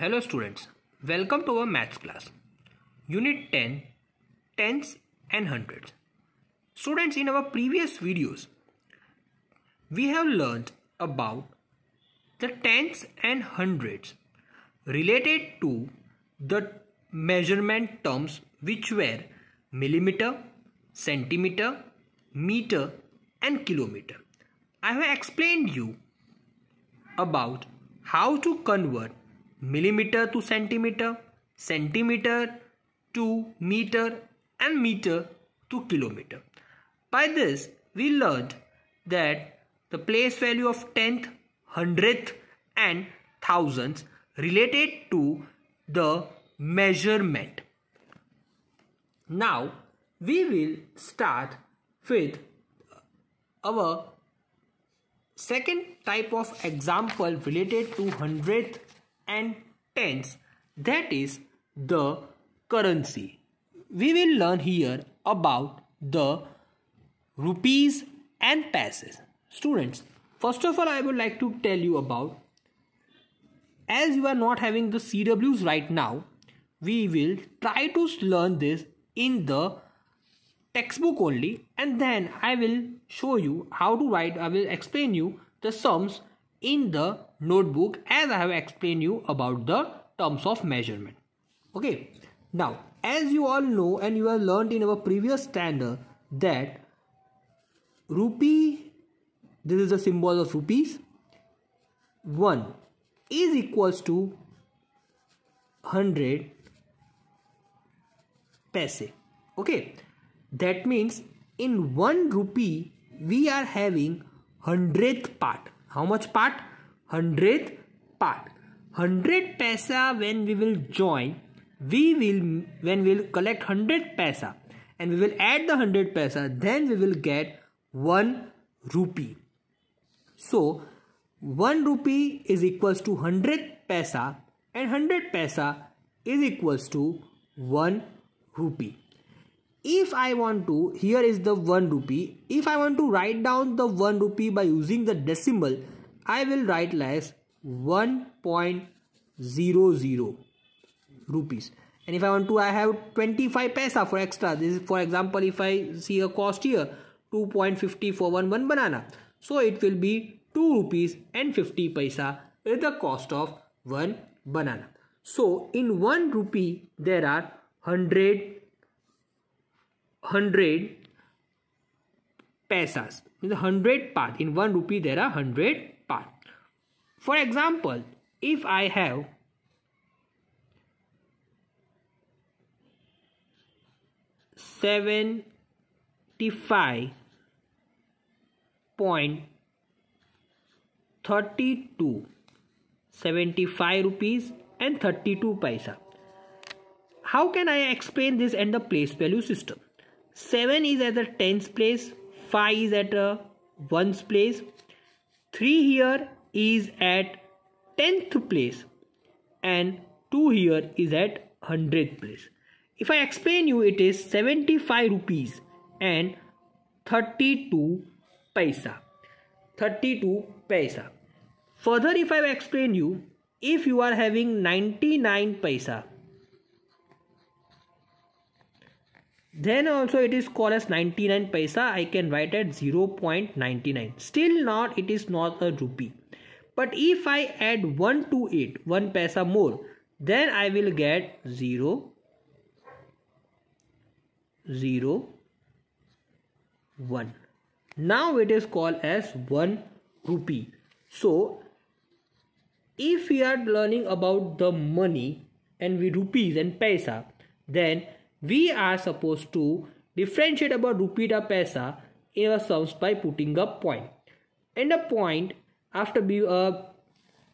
Hello students, welcome to our maths class. Unit 10, tens and hundreds. Students, in our previous videos, we have learned about the tens and hundreds related to the measurement terms which were millimeter, centimeter, meter and kilometer. I have explained you about how to convert millimeter to centimeter, centimeter to meter and meter to kilometer. By this, we learned that the place value of tenth, hundredth and thousands related to the measurement. Now, we will start with our second type of example related to hundredth and tens, that is the currency. We will learn here about the rupees and paise. Students, first of all, I would like to tell you about, as you are not having the CWs right now, we will try to learn this in the textbook only, and then I will show you how to write. I will explain you the sums in the notebook as I have explained you about the terms of measurement. Okay, now as you all know and you have learned in our previous standard that rupee, this is the symbol of rupees, 1 is equals to 100 paise. Okay, that means in 1 rupee we are having 100th part. How much part? 100th part. 100 paise when we will join, when we will collect 100 paise and we will add the 100 paise, then we will get 1 rupee. So 1 rupee is equals to 100 paise and 100 paise is equals to 1 rupee. If I want to, here is the 1 rupee. If I want to write down the 1 rupee by using the decimal, I will write as 1.00 rupees. And if I want to, I have 25 paise for extra. This is, for example, if I see a cost here, 2.50 for one banana. So it will be 2 rupees and 50 paise is the cost of one banana. So in 1 rupee, there are 100 paise. In the 100 part, in 1 rupee there are 100 part. For example, if I have 75 rupees and 32 paise. How can I explain this and the place value system? 7 is at the tens place, 5 is at a ones place, 3 here is at 10th place and 2 here is at 100th place. If I explain you, it is 75 rupees and 32 paise. 32 paise. Further, if I explain you, if you are having 99 paise, then also it is called as 99 paise. I can write at 0.99. Still not, it is not a rupee. But if I add 1 to it, 1 paise more, then I will get 0, 0, 1. Now it is called as 1 rupee. So if we are learning about the money and we rupees and paise, then we are supposed to differentiate about rupee to paise in our sums by putting a point. And a point, after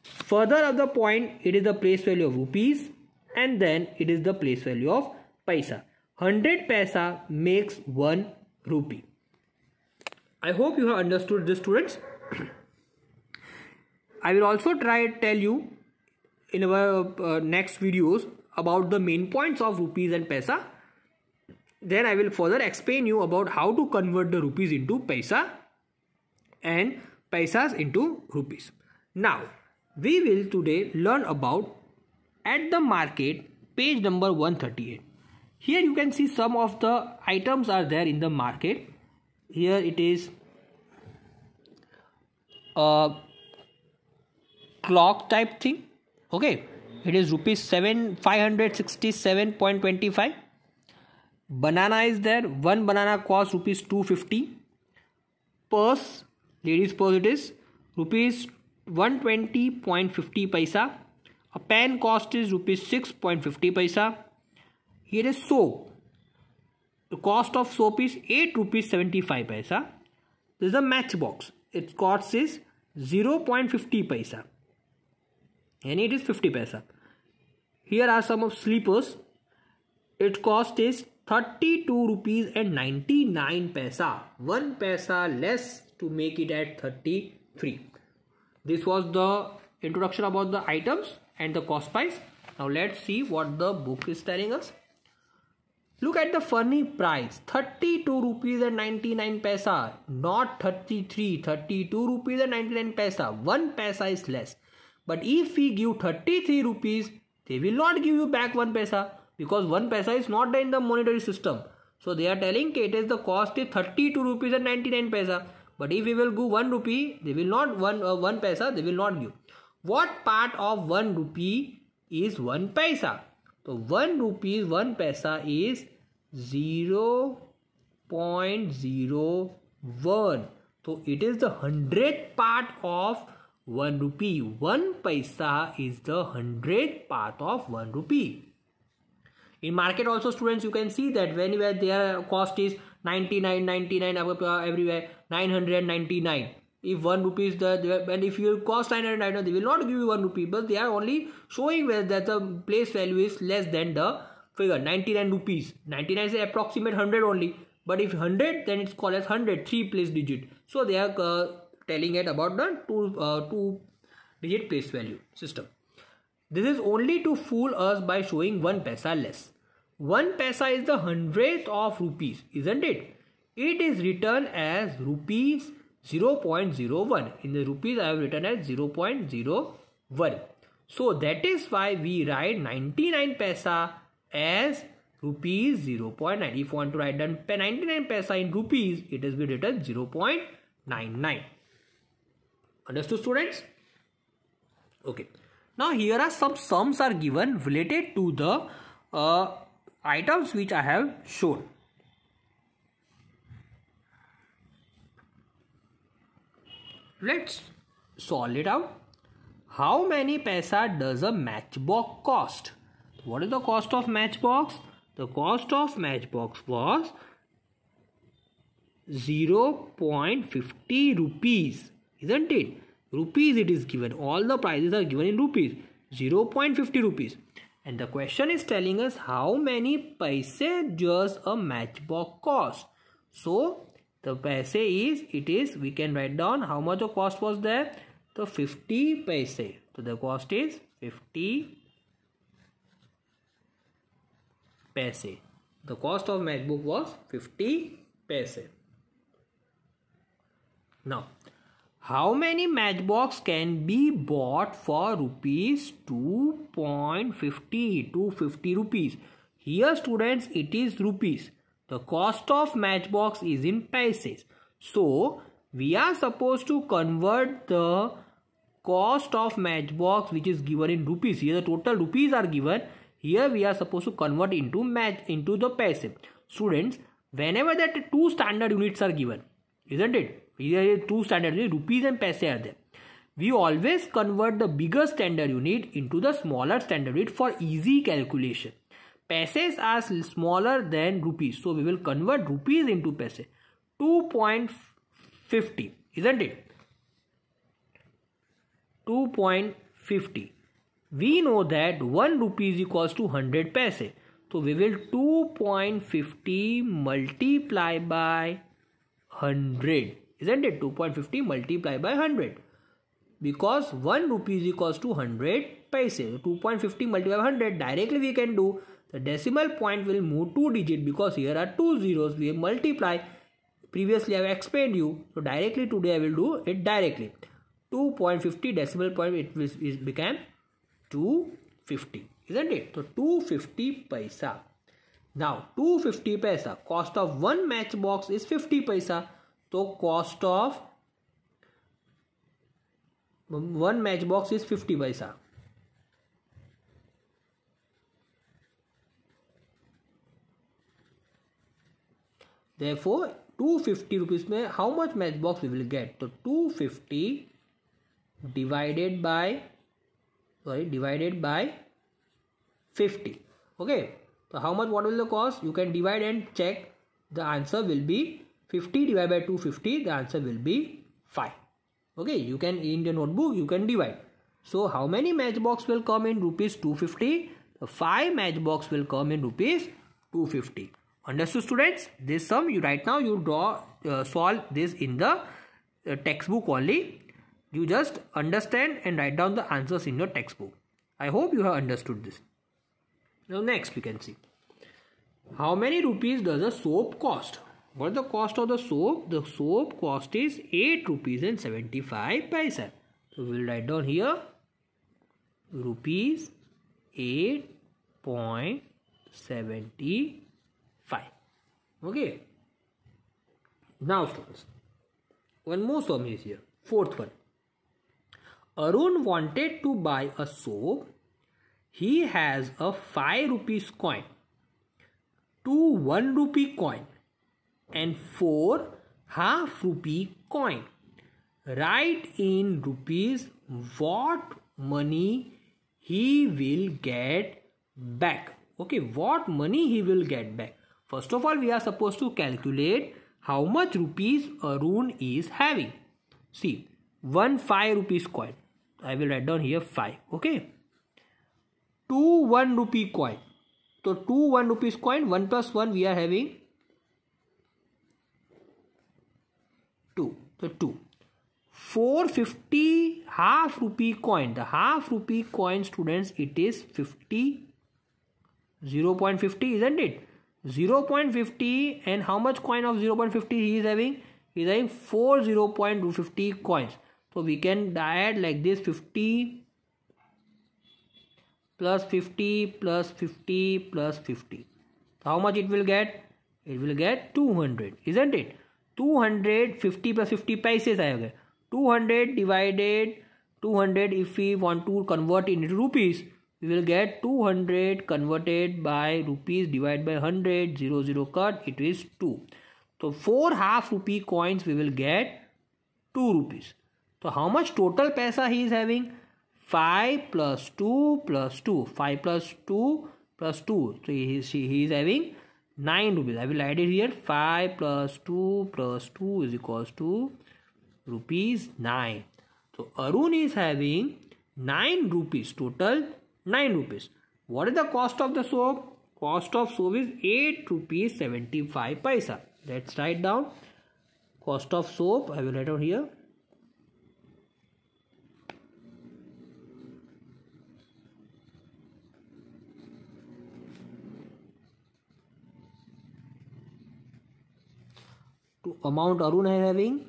further of the point, it is the place value of rupees and then it is the place value of paise. 100 paise makes 1 rupee. I hope you have understood this, students. I will also tell you in our next videos about the main points of rupees and paise. Then I will further explain you about how to convert the rupees into paise and paisas into rupees. Now, we will today learn about at the market, page number 138. Here you can see some of the items are there in the market. Here it is a clock type thing. Okay, it is rupees 567.25. Banana is there. One banana costs rupees 250. Purse, ladies purse, it is rupees 120.50 paisa. A pen cost is rupees 6.50 paisa. Here is soap. The cost of soap is 8 rupees 75 paisa. This is a matchbox. Its cost is 0.50 paisa. And it is 50 paisa. Here are some of sleepers. Its cost is 32 rupees and 99 paisa. 1 paisa less to make it at 33. This was the introduction about the items and the cost price. Now let's see what the book is telling us. Look at the funny price, 32 rupees and 99 paisa, not 33, 32 rupees and 99 paisa, 1 paisa is less. But if we give 33 rupees, they will not give you back 1 paisa because 1 paisa is not in the monetary system. So they are telling it is the cost is 32 rupees and 99 paisa. But if we will give 1 rupee, they will not 1 paisa, they will not give. What part of 1 rupee is 1 paisa? So 1 rupee, 1 paisa is 0.01. So it is the 100th part of 1 rupee. 1 paisa is the 100th part of 1 rupee. In market also, students, you can see that whenever their cost is 99 everywhere, 999. If 1 rupee is the, and if you cost 999, they will not give you 1 rupee, but they are only showing where that the place value is less than the figure 99 rupees. 99 is approximate 100 only, but if 100, then it's called as 100, 3 place digit. So they are telling it about the 2 digit place value system. This is only to fool us by showing 1 paisa less. 1 paisa is the 100th of rupees, isn't it? It is written as rupees 0.01. In the rupees, I have written as 0.01. So that is why we write 99 paisa as rupees 0.9. If you want to write down 99 paisa in rupees, it has been written 0.99. Understood, students? Okay. Now here are some sums are given related to the items which I have shown. Let's solve it out. How many paisa does a matchbox cost? What is the cost of matchbox? The cost of matchbox was 0.50 rupees, isn't it? Rupees it is given. All the prices are given in rupees. 0.50 rupees. And the question is telling us how many paise does a matchbox cost. So the paise is, we can write down how much of cost was there. The 50 paise. So the cost is 50 paise. The cost of matchbook was 50 paise. Now, how many matchbox can be bought for rupees 2.50? 250 rupees. Here, students, it is rupees. The cost of matchbox is in paises. So, we are supposed to convert the cost of matchbox which is given in rupees. Here, the total rupees are given. Here, we are supposed to convert into the paise. Students, whenever that 2 standard units are given, isn't it? Here 2 standard units, rupees and paise are there. We always convert the bigger standard unit into the smaller standard unit for easy calculation. Paises are smaller than rupees, so we will convert rupees into paise. 2.50, isn't it? 2.50. We know that 1 rupee is equals to 100 paise. So we will 2.50 multiply by 100. Isn't it? 2.50 multiply by 100. Because 1 rupee is equals to 100 paise. 2.50 multiply by 100. Directly we can do. The decimal point will move 2 digits because here are 2 zeros. We multiply. Previously I have explained you. So directly today I will do it directly. 2.50 decimal point it became 250. isn't it? So 250 paisa. Now 250 paisa, cost of one matchbox is 50 paisa. So cost of one matchbox is 50 paisa. Therefore 250 rupees में how much matchbox we will get? So 250 divided by 50. Okay, so how much, what will the cost? You can divide and check. The answer will be 50 divided by 250. The answer will be 5. Okay, you can, in the notebook you can divide. So how many matchbox will come in rupees 250? The 5 matchbox will come in rupees 250. Understood, students? This sum you right now you draw solve this in the textbook only. You just understand and write down the answers in your textbook. I hope you have understood this. Now next we can see, how many rupees does a soap cost? What is the cost of the soap? The soap cost is 8 rupees and 75 paisa. So we will write down here rupees 8.75. Okay. Now students, one more sum is here. Fourth one. Arun wanted to buy a soap. He has a 5 rupees coin, 2 1 rupee coin and 4 half rupee coin. Write in rupees what money he will get back. Okay, what money he will get back. First of all, we are supposed to calculate how much rupees Arun is having. See, 1 5 rupees coin. I will write down here 5. Okay. 2 1 rupee coin. So 2 1 rupees coin, 1 plus 1 we are having 2. So 2. 450 half rupee coin. The half rupee coin, students, it is 50. 0.50, isn't it? 0.50, and how much coin of 0.50 he is having? He is having 4 0.250 coins. So we can add like this: 50 plus 50 plus 50 plus 50. So how much it will get? It will get 200, isn't it? 250 plus 50 paise आएगा. 200 divided 200, if we want to convert it into rupees, we will get 200 converted by rupees divided by 100, 0 cut, it is 2. So 4 half rupee coins we will get 2 rupees. So how much total paisa he is having? 5 plus 2 plus 2. 5 plus 2 plus 2. So he is having 9 rupees. I will add it here. 5 plus 2 plus 2 is equals to rupees 9. So Arun is having 9 rupees. Total 9 rupees. What is the cost of the soap? Cost of soap is 8 rupees 75 paisa. Let's write down cost of soap. I will write down here. To amount Arun is having,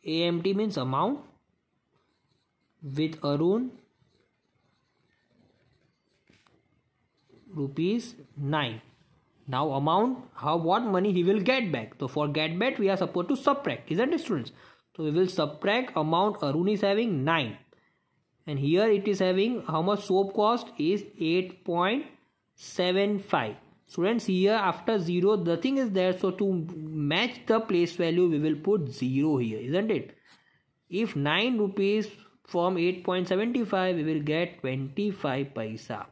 AMT means amount, with Arun rupees 9. Now amount, what money he will get back. So for get back we are supposed to subtract, isn't it, students? So we will subtract amount Arun is having 9, and here it is having how much soap cost is 8.75. Students, here after 0 nothing is there, so to match the place value we will put 0 here, isn't it? If 9 rupees from 8.75 we will get 25 paisa,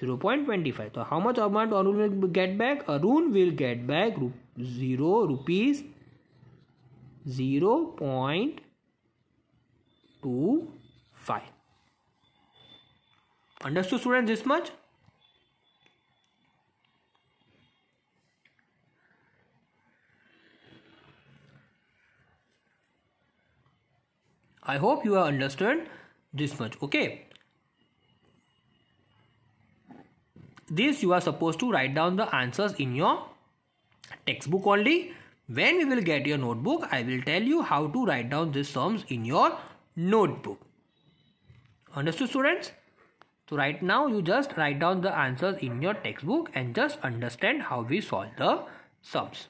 0.25. So how much amount Arun will get back? Arun will get back 0 rupees 0.25. Understood, students, this much? I hope you have understood this much. Okay. This you are supposed to write down the answers in your textbook only. When we will get your notebook, I will tell you how to write down these sums in your notebook. Understood, students? So right now you just write down the answers in your textbook and just understand how we solve the sums.